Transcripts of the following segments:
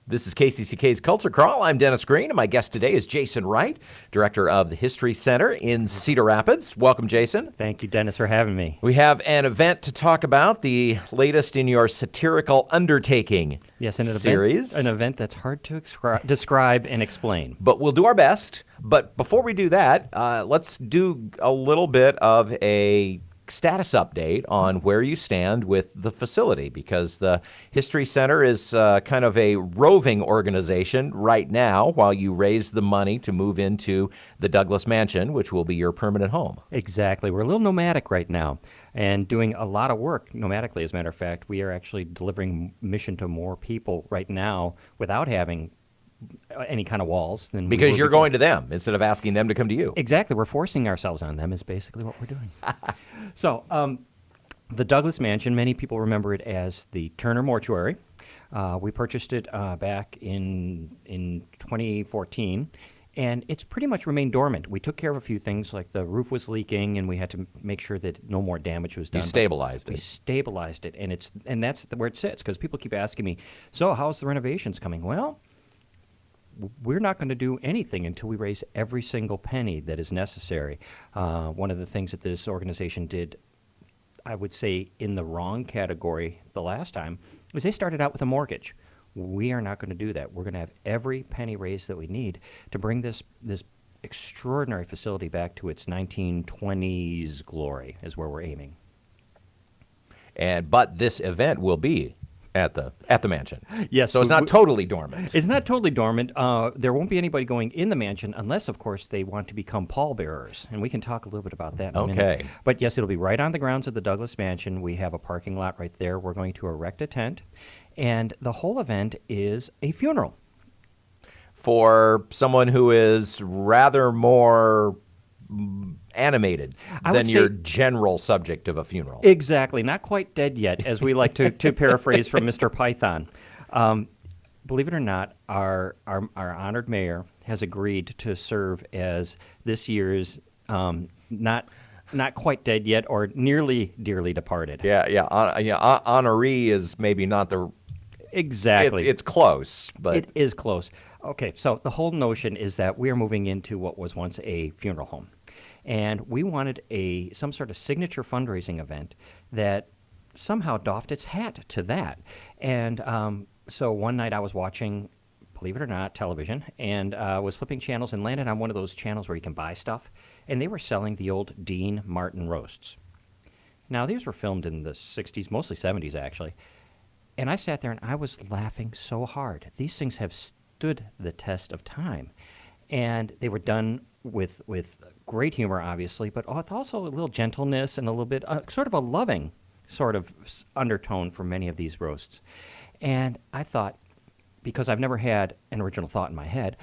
This is KCCK's Culture Crawl. I'm Dennis Green, and my guest today is Jason Wright, director of the History Center in Cedar Rapids. Welcome, Jason. Thank you, Dennis, for having me. We have an event to talk about, the latest in your Satirical Undertaking series. An event that's hard to describe and explain. But we'll do our best. But before we do that, let's do a little bit of a status update on where you stand with the facility, because the History Center is kind of a roving organization right now while you raise the money to move into the Douglas Mansion, which will be your permanent home. Exactly. We're a little nomadic right now and doing a lot of work nomadically. As a matter of fact, we are actually delivering mission to more people right now without having any kind of walls. Because you're going to them instead of asking them to come to you. Exactly. We're forcing ourselves on them is basically what we're doing. So the Douglas Mansion, many people remember it as the Turner Mortuary. We purchased it back in 2014, and it's pretty much remained dormant. We took care of a few things, like the roof was leaking, and we had to make sure that no more damage was done. You stabilized it. We stabilized it, and that's where it sits, because people keep asking me, so how's the renovations coming? Well, we're not going to do anything until we raise every single penny that is necessary. One of the things that this organization did, I would say, in the wrong category the last time, was they started out with a mortgage. We are not going to do that. We're going to have every penny raised that we need to bring this extraordinary facility back to its 1920s glory, is where we're aiming. But this event will be at the mansion. Yes. So it's not totally dormant. It's not totally dormant. There won't be anybody going in the mansion unless, of course, they want to become pallbearers. And we can talk a little bit about that in a minute. But yes, it'll be right on the grounds of the Douglas Mansion. We have a parking lot right there. We're going to erect a tent. And the whole event is a funeral. For someone who is rather more animated than your general subject of a funeral. Exactly. Not quite dead yet, as we like to paraphrase from Mr. Python. Believe it or not, our honored mayor has agreed to serve as this year's not quite dead yet, or nearly dearly departed. Honoree is maybe not the... Exactly. It's close, but... It is close. Okay, so the whole notion is that we are moving into what was once a funeral home. And we wanted some sort of signature fundraising event that somehow doffed its hat to that. And so one night I was watching, believe it or not, television, and was flipping channels and landed on one of those channels where you can buy stuff. And they were selling the old Dean Martin roasts. Now, these were filmed in the 60s, mostly 70s, actually. And I sat there and I was laughing so hard. These things have stood the test of time. And they were done with great humor, obviously, but also a little gentleness and a little bit, sort of a loving sort of undertone for many of these roasts. And I thought, because I've never had an original thought in my head,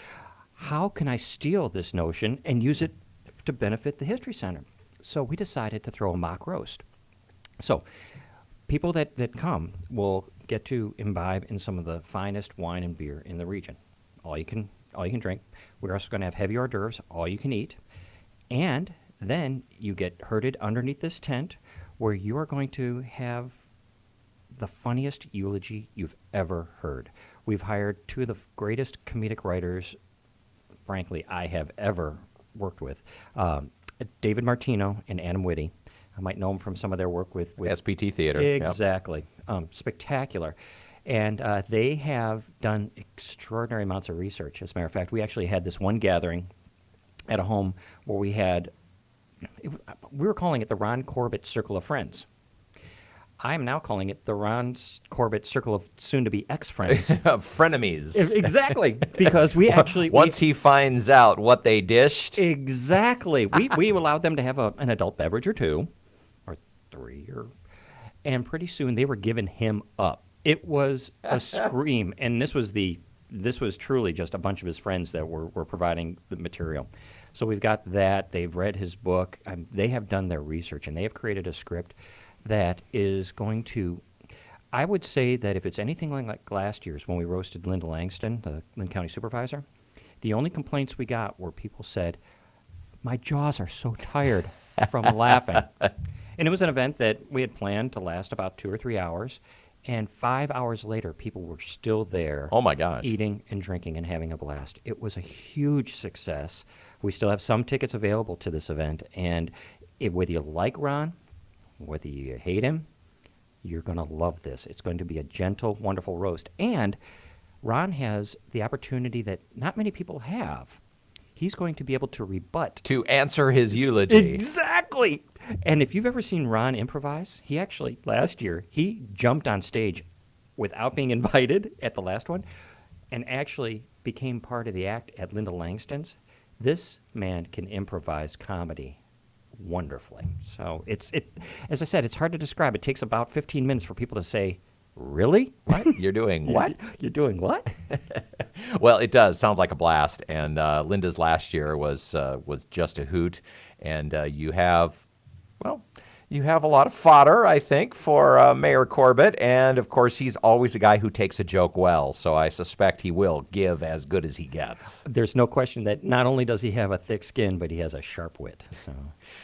how can I steal this notion and use it to benefit the History Center? So we decided to throw a mock roast. So people that come will get to imbibe in some of the finest wine and beer in the region. All you can drink. We're also going to have heavy hors d'oeuvres, all you can eat. And then you get herded underneath this tent where you are going to have the funniest eulogy you've ever heard. We've hired two of the greatest comedic writers, frankly, I have ever worked with, David Martino and Witte. I might know them from some of their work with SPT Theater. Exactly. Yep. Spectacular. And they have done extraordinary amounts of research. As a matter of fact, we actually had this one gathering at a home where we were calling it the Ron Corbett Circle of Friends. I'm now calling it the Ron Corbett Circle of soon-to-be ex-friends. Frenemies. Exactly, because we actually... Once he finds out what they dished. Exactly. We allowed them to have an adult beverage or two, or three, and pretty soon they were giving him up. It was a scream, and this was truly just a bunch of his friends that were providing the material. So we've got that. They've read his book. They have done their research, and they have created a script that is going to, I would say that if it's anything like last year's when we roasted Linda Langston, the Lynn County Supervisor, the only complaints we got were people said, my jaws are so tired from laughing. And it was an event that we had planned to last about 2 or 3 hours. And 5 hours later, people were still there. Oh, my gosh. Eating and drinking and having a blast. It was a huge success. We still have some tickets available to this event. And whether you like Ron, whether you hate him, you're going to love this. It's going to be a gentle, wonderful roast. And Ron has the opportunity that not many people have. He's going to be able to rebut. To answer his eulogy. Exactly. And if you've ever seen Ron improvise, he actually, last year, he jumped on stage without being invited at the last one and actually became part of the act at Linda Langston's. This man can improvise comedy wonderfully. So as I said, it's hard to describe. It takes about 15 minutes for people to say, really? What? You're doing what? You're doing what? Well, it does sound like a blast. And Linda's last year was just a hoot. And you have a lot of fodder, I think, for Mayor Corbett. And, of course, he's always a guy who takes a joke well. So I suspect he will give as good as he gets. There's no question that not only does he have a thick skin, but he has a sharp wit.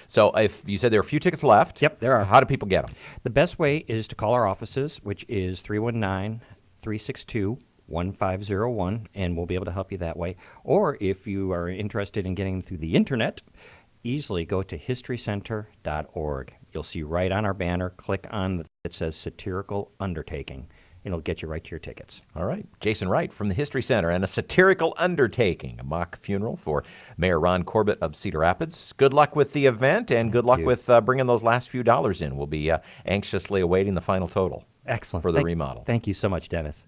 So if you said there are a few tickets left. Yep, there are. How do people get them? The best way is to call our offices, which is 319-362-1501, and we'll be able to help you that way. Or if you are interested in getting through the internet, easily go to historycenter.org. You'll see right on our banner, click on it says Satirical Undertaking, and it'll get you right to your tickets. All right. Jason Wright from the History Center and a Satirical Undertaking, a mock funeral for Mayor Ron Corbett of Cedar Rapids. Good luck with the event, and good luck with bringing those last few dollars in. We'll be anxiously awaiting the final total. Excellent. For the remodel. Thank you so much, Dennis.